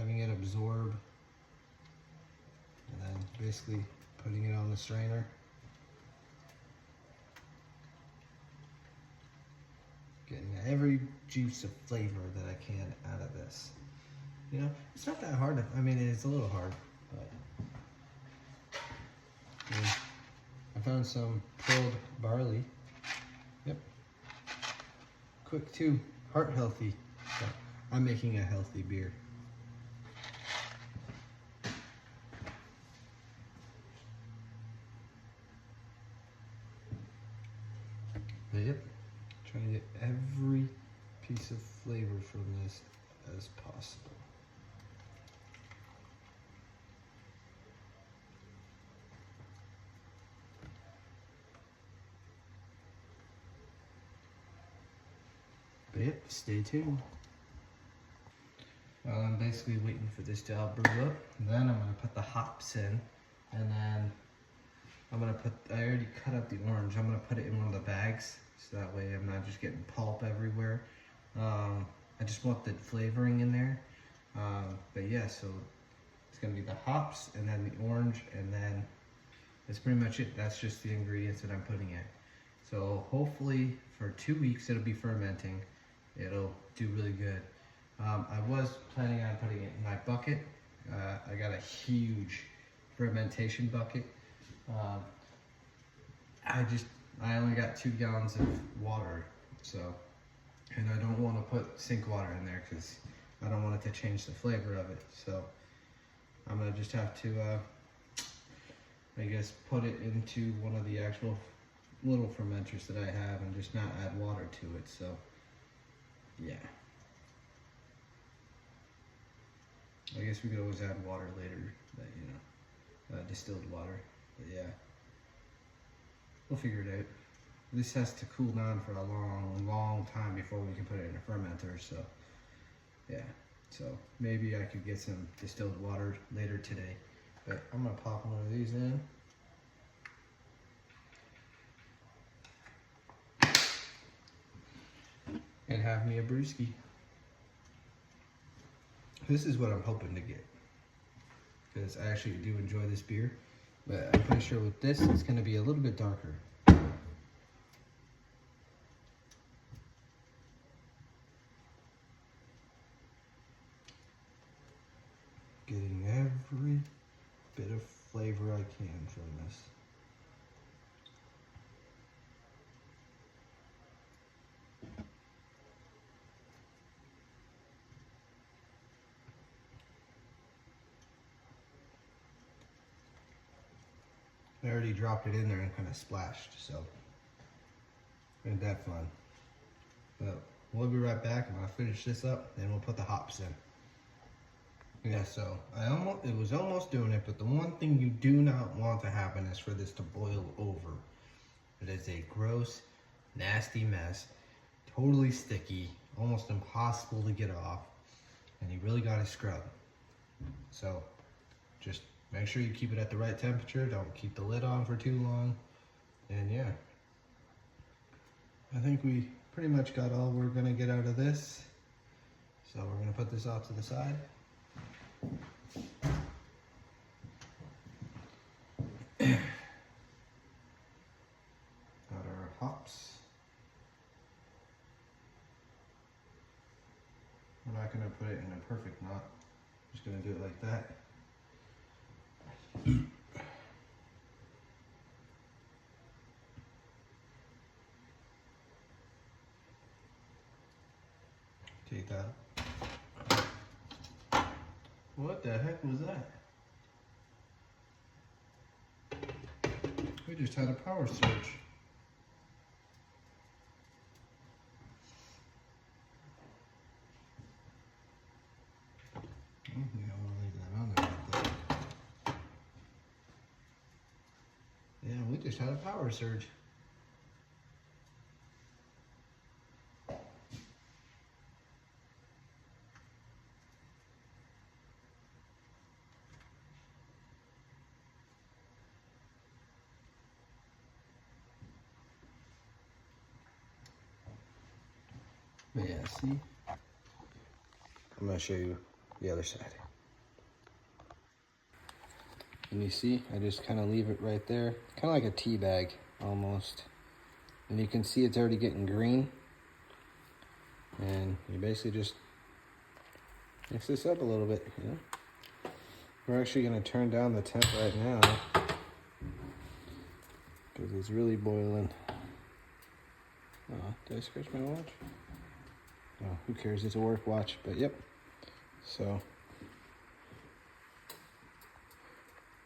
having it absorb, and then basically putting it on the strainer. Getting every juice of flavor that I can out of this. You know, it's not that hard. I mean, it's a little hard, but yeah. I found some pulled barley. Yep. Quick too, heart healthy. So I'm making a healthy beer. But yep, trying to get every piece of flavor from this as possible. But yep, stay tuned. Well, I'm basically waiting for this to all brew up. Then I'm gonna put the hops in, and then I'm gonna put, I already cut up the orange. I'm gonna put it in one of the bags, so that way I'm not just getting pulp everywhere. I just want the flavoring in there. But yeah, so it's gonna be the hops, and then the orange, and then that's pretty much it. That's just the ingredients that I'm putting in. So hopefully for 2 weeks it'll be fermenting. It'll do really good. I was planning on putting it in my bucket. I got a huge fermentation bucket. I only got 2 gallons of water, so, and I don't want to put sink water in there because I don't want it to change the flavor of it. So I'm gonna just have to, I guess, put it into one of the actual little fermenters that I have and just not add water to it. So yeah, I guess we could always add water later, but you know, distilled water. But yeah, we'll figure it out. This has to cool down for a long time before we can put it in a fermenter. So yeah, so maybe I could get some distilled water later today. But I'm gonna pop one of these in. And have me a brewski. This is what I'm hoping to get, because I actually do enjoy this beer, but I'm pretty sure with this it's going to be a little bit darker. Getting every bit of flavor I can from this. I already dropped it in there and kind of splashed, so ain't that fun. But we'll be right back. I'm gonna finish this up, then we'll put the hops in. Yeah, so it was almost doing it, but the one thing you do not want to happen is for this to boil over. It is a gross, nasty mess, totally sticky, almost impossible to get off, and you really gotta scrub. So just make sure you keep it at the right temperature. Don't keep the lid on for too long. And yeah, I think we pretty much got all we're gonna get out of this. So we're gonna put this off to the side. Got our hops. We're not gonna put it in a perfect knot. Just gonna do it like that. Take that. What the heck was that? We just had a power surge. I don't think I want to leave that on there like that. Yeah, we just had a power surge. But yeah, see? I'm gonna show you the other side. And you see, I just kind of leave it right there. Kind of like a tea bag, almost. And you can see it's already getting green. And you basically just mix this up a little bit, you know? We're actually gonna turn down the temp right now because it's really boiling. Oh, did I scratch my watch? Oh, who cares? It's a work watch, but yep. So,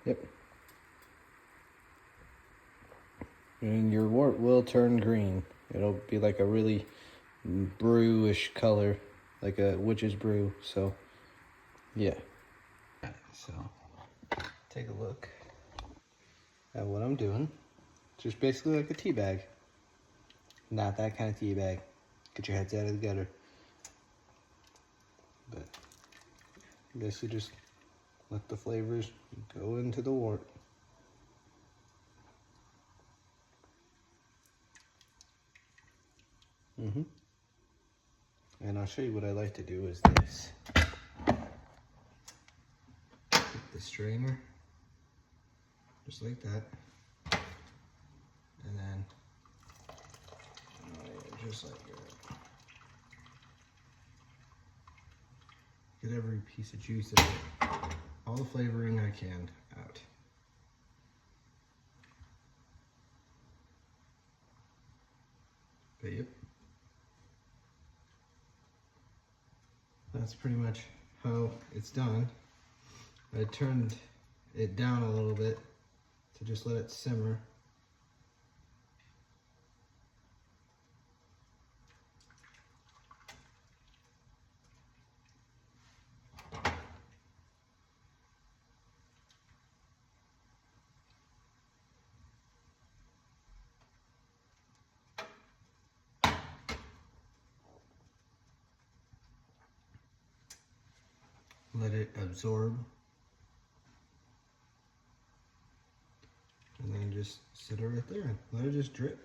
yep. And your wort will turn green. It'll be like a really brewish color, like a witch's brew. So, yeah. So, take a look at what I'm doing. Just basically like a tea bag. Not that kind of tea bag. Get your heads out of the gutter. But basically just let the flavors go into the wort. And I'll show you what I like to do is this. Take the strainer, just like that. And then, just like that. Get every piece of juice of it. All the flavoring I can out. But yep. That's pretty much how it's done. I turned it down a little bit to just let it simmer. Let it absorb. And then just sit it right there and let it just drip.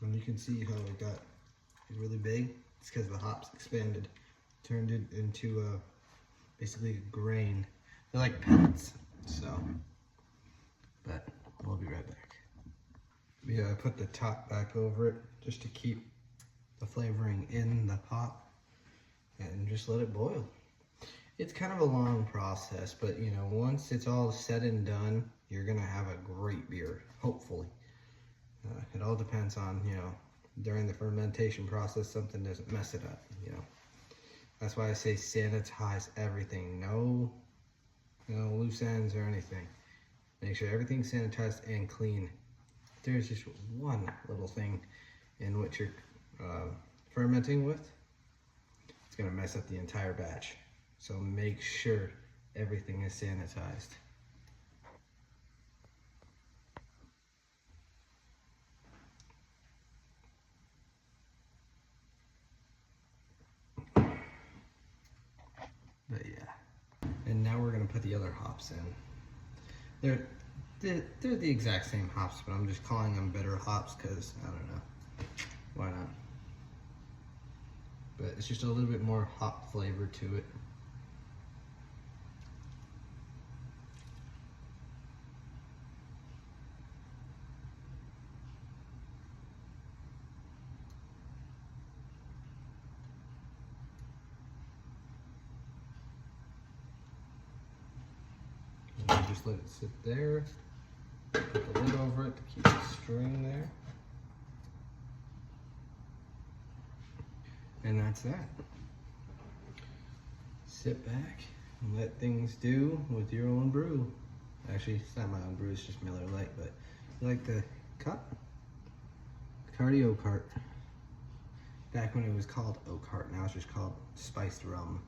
And you can see how it got really big. It's because the hops expanded, turned it into basically a grain. They're like pellets, so. But we'll be right back. Yeah, I put the top back over it just to keep the flavoring in the pot and just let it boil. It's kind of a long process, but you know, once it's all said and done, you're gonna have a great beer, hopefully. It all depends on, you know, during the fermentation process, something doesn't mess it up, you know. That's why I say sanitize everything. No loose ends or anything. Make sure everything's sanitized and clean. If there's just one little thing in what you're fermenting with, it's gonna mess up the entire batch. So make sure everything is sanitized. But yeah. And now we're gonna put the other hops in. They're the exact same hops, but I'm just calling them bitter hops because I don't know. Why not? But it's just a little bit more hop flavor to it. And just let it sit there. Put the lid over it to keep it stirring there. And that's that. Sit back and let things do with your own brew. Actually, it's not my own brew, it's just Miller Lite, but you like the cup? Cardio Cart. Back when it was called Oak Heart, now it's just called Spiced Rum.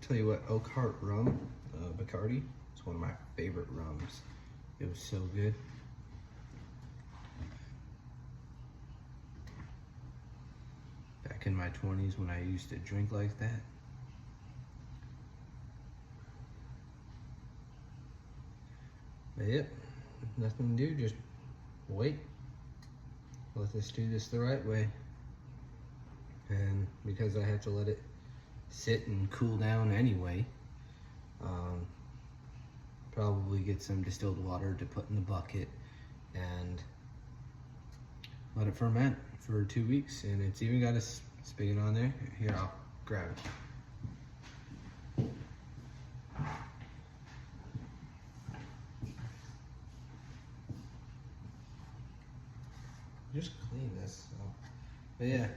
Tell you what, Oak Heart rum, Bacardi, is one of my favorite rums. It was so good. Back in my 20s when I used to drink like that. yep, nothing to do, just wait. Let this do this the right way. And because I have to let it sit and cool down anyway, probably get some distilled water to put in the bucket and let it ferment for 2 weeks. And it's even got a spigot on there. Here, I'll grab it. Just clean this up. But yeah.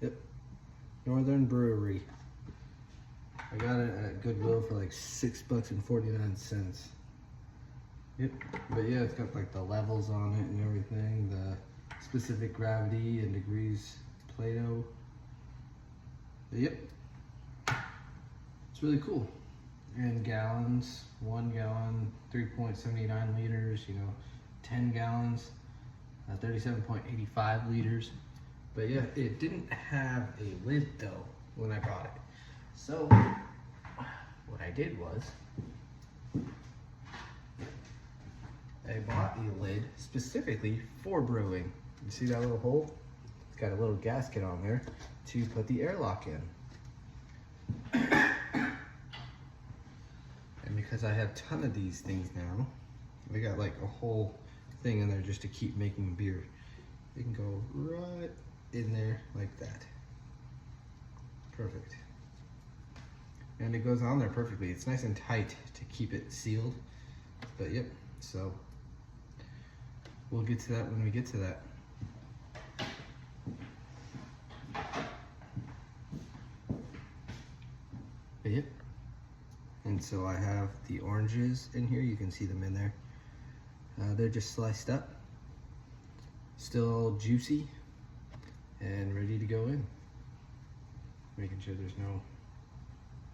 Yep. Northern Brewery. I got it at Goodwill for like $6.49. Yep. But yeah, it's got like the levels on it and everything, the specific gravity and degrees Plato. But yep. It's really cool. And gallons, 1 gallon, 3.79 liters, 10 gallons, 37.85 liters. But yeah, it didn't have a lid though when I bought it. So what I did was I bought a lid specifically for brewing. You see that little hole? It's got a little gasket on there to put the airlock in. And because I have a ton of these things now, I got like a whole thing in there just to keep making beer. It can go right in there like that. Perfect. And it goes on there perfectly. It's nice and tight to keep it sealed. But yep, so we'll get to that when we get to that. But yep. And so I have the oranges in here. You can see them in there. They're just sliced up, still juicy and ready to go in. Making sure there's no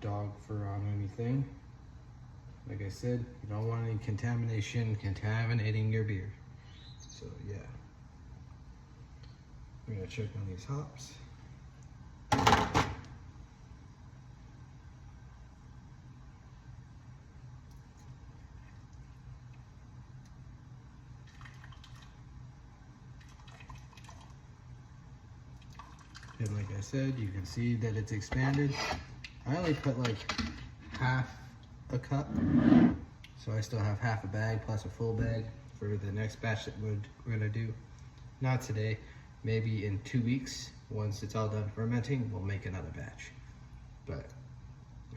dog fur on anything. Like I said, you don't want any contamination contaminating your beer. So yeah, we're gonna check on these hops. And like I said, you can see that it's expanded. I only put like half a cup, so I still have half a bag plus a full bag for the next batch that we're gonna do. Not today, maybe in 2 weeks. Once it's all done fermenting, we'll make another batch. But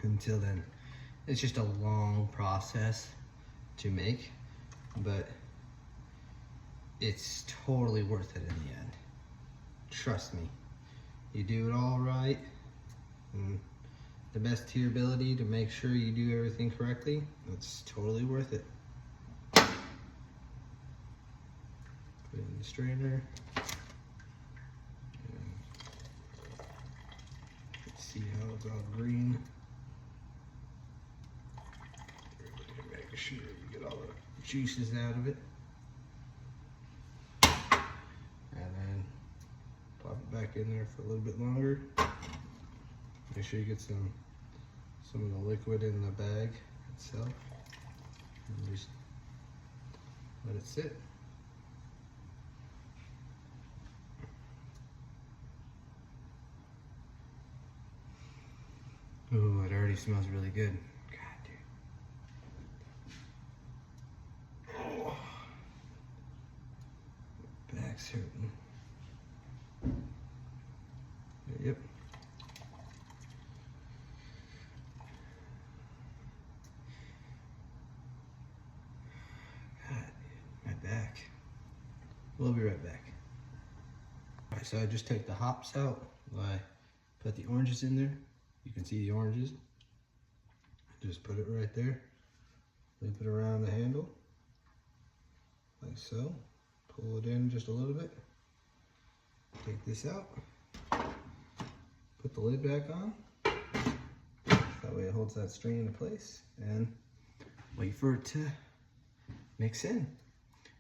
until then, it's just a long process to make, but it's totally worth it in the end. Trust me. You do it all right, and the best to your ability to make sure you do everything correctly, it's totally worth it. Put it in the strainer. Let's see how it's all green. Make sure you get all the juices out of it. Pop it back in there for a little bit longer. Make sure you get some of the liquid in the bag itself. And just let it sit. Ooh, it already smells really good. God, dude. Oh. Back's hurting. Yep. God, my back. We'll be right back. Alright, so I just take the hops out. I put the oranges in there. You can see the oranges. Just put it right there. Loop it around the handle. Like so. Pull it in just a little bit. Take this out. Put the lid back on. That way it holds that string into place, and wait for it to mix in.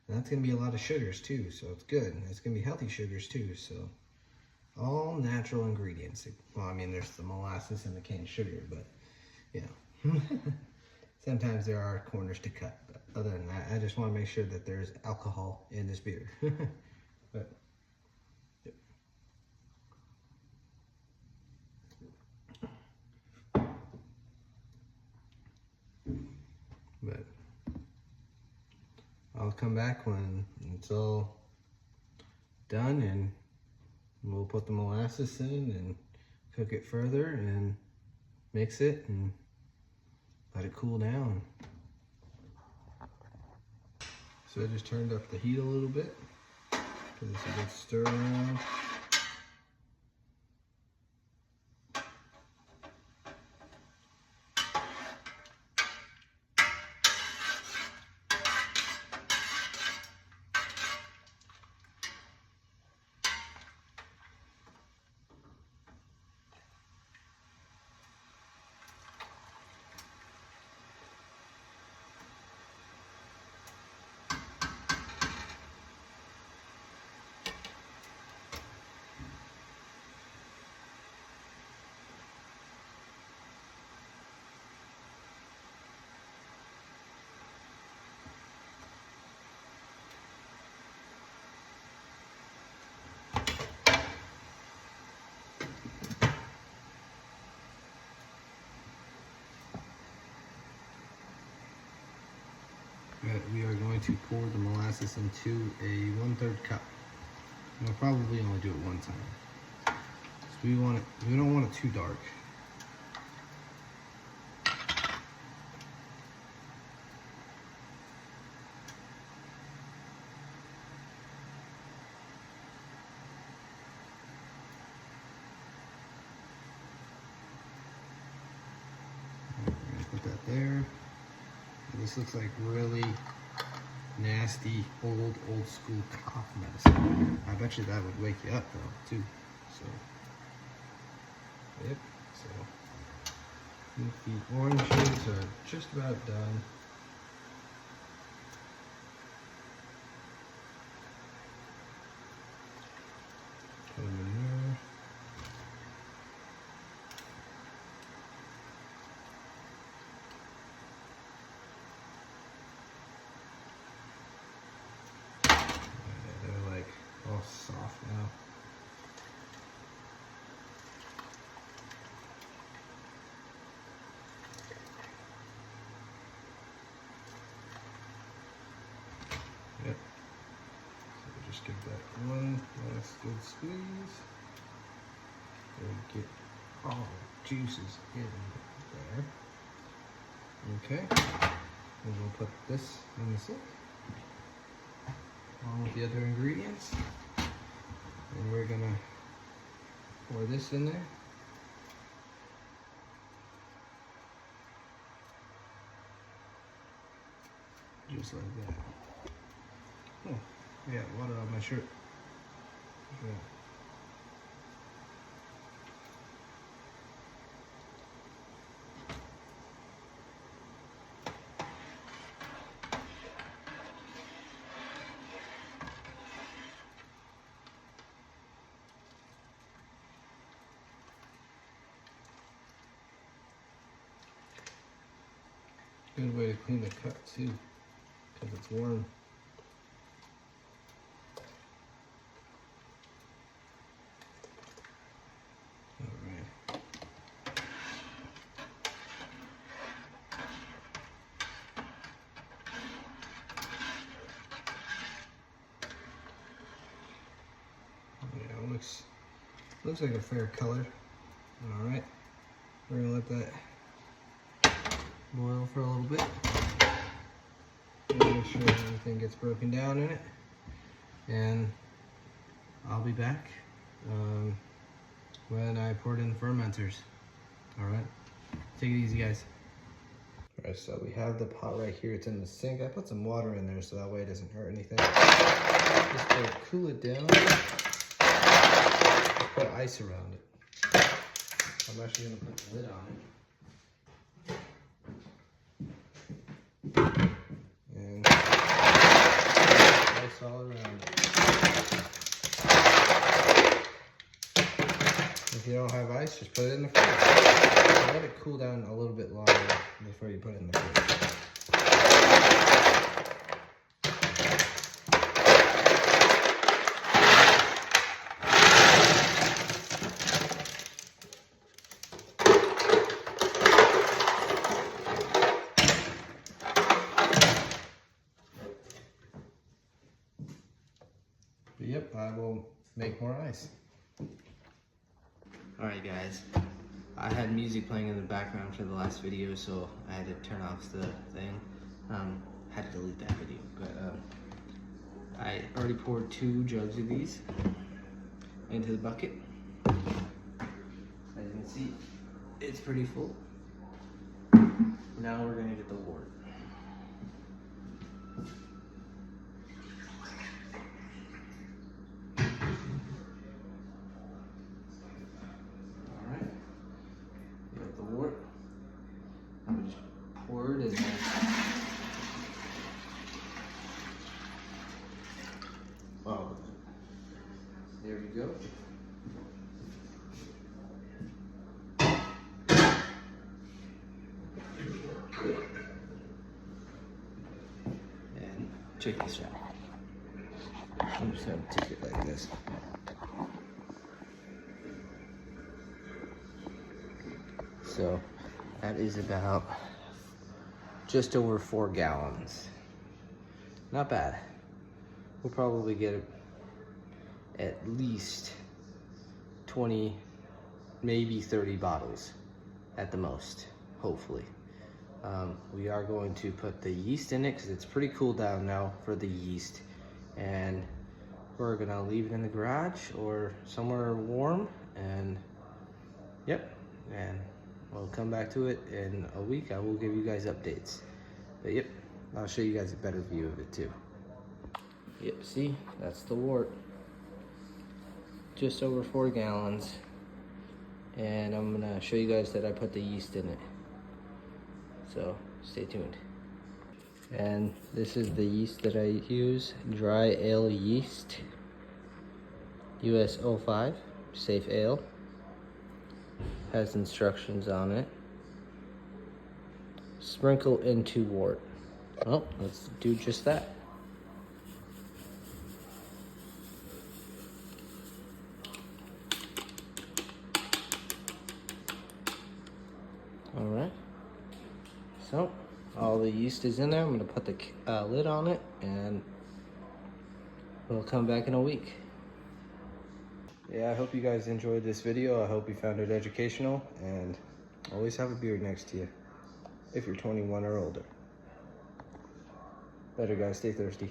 And that's gonna be a lot of sugars too, so it's good. It's gonna be healthy sugars too, so all natural ingredients. Well, I mean, there's the molasses and the cane sugar, but you know. sometimes there are corners to cut. But other than that, I just want to make sure that there's alcohol in this beer. But I'll come back when it's all done, and we'll put the molasses in and cook it further and mix it and let it cool down. So I just turned up the heat a little bit. Give this a good stir around. We are going to pour the molasses into a 1/3 cup. We'll probably only do it one time. So we don't want it too dark. Put that there. This looks like really nasty, old school cough medicine. I bet you that would wake you up though, too. So, yep. So, I think the oranges are just about done. Put them in there. All soft now. Yep. So we'll just give that one last good squeeze. And get all the juices in there. Okay. And we'll put this in the sink along with the other ingredients, and we're gonna pour this in there. Just like that. Oh, I got water on my shirt. Yeah. Good way to clean the cup too, because it's warm. Alright. Yeah, it looks like a fair color. Alright. We're gonna let that boil for a little bit. Make sure everything gets broken down in it. And I'll be back when I pour it in the fermenters. Alright, take it easy, guys. Alright, so we have the pot right here. It's in the sink. I put some water in there so that way it doesn't hurt anything. Just to cool it down. Put ice around it. I'm actually going to put the lid on it. And ice all around it. if you don't have ice, just put it in the fridge. Let it cool down a little bit longer before you put it in the fridge. But yep, I will make more ice. Alright guys, I had music playing in the background for the last video, so I had to turn off the thing. Had to delete that video, but I already poured 2 jugs of these into the bucket. As you can see, it's pretty full. Now we're gonna get the wort. I'm just pour it in there. Oh, there we go. And check this out. I'm just gonna take it like this. So that is about just over 4 gallons. Not bad. We'll probably get at least 20, maybe 30 bottles at the most, hopefully. We are going to put the yeast in it because it's pretty cool down now for the yeast. And we're gonna leave it in the garage or somewhere warm, and yep, and we'll come back to it in a week. I will give you guys updates. But yep, I'll show you guys a better view of it too. Yep, see, that's the wort. Just over 4 gallons. And I'm gonna show you guys that I put the yeast in it. So stay tuned. And this is the yeast that I use, dry ale yeast, US 05, safe ale. Has instructions on it. Sprinkle into wort. Well, let's do just that. All right. So all the yeast is in there. I'm gonna put the lid on it, and we'll come back in a week. Yeah, I hope you guys enjoyed this video. I hope you found it educational, and always have a beer next to you if you're 21 or older. Later guys, stay thirsty.